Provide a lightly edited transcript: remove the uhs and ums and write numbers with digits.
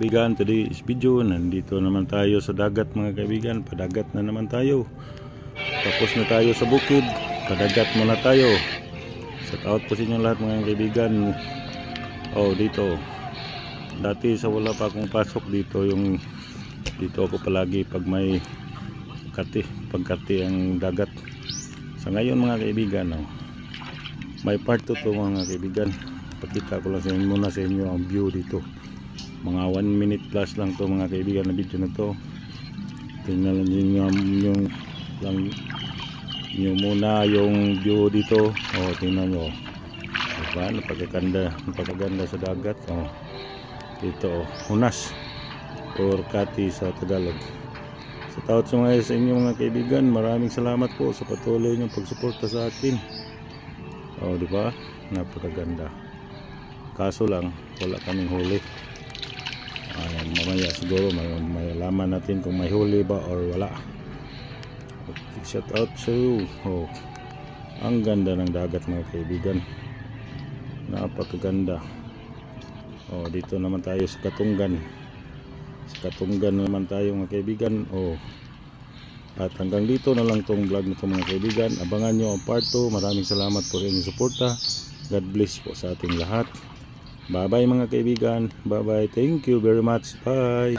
kaibigan, today is video. Nandito naman tayo sa dagat mga kaibigan. Padagat na naman tayo. Tapos na tayo sa bukid. Padagat muna tayo. Shout out po sa inyo lahat mga kaibigan. Dito. Dati sa wala pa akong pasok dito, dito ako palagi pag may pagkati ang dagat. Sa ngayon mga kaibigan, may part 2 to mga kaibigan. Pakita ko lang muna sa inyo ang view dito. Mga 1 minute plus lang to mga kaibigan na video na to. Tingnan niyo yung muna yung view dito. Tingnan nyo. Diba? Napakaganda sa dagat. Dito Hunas or Kati sa Tagalog. Sa taot sa inyo mga kaibigan, maraming salamat po sa patuloy niyong pagsuporta sa akin. Diba? Napakaganda. Kaso lang wala kaming huli. Mamaya siguro may alaman natin kung may huli ba or wala. Shout out sa you. Ang ganda ng dagat mga kaibigan. Napakaganda. Dito naman tayo sa Katunggan. Sa Katunggan naman tayo mga kaibigan. At hanggang dito na lang tong vlog na to mga kaibigan. Abangan nyo ang part 2. Maraming salamat po rin sa suporta. God bless po sa ating lahat. Bye bye mga kaibigan. Bye bye. Thank you very much. Bye.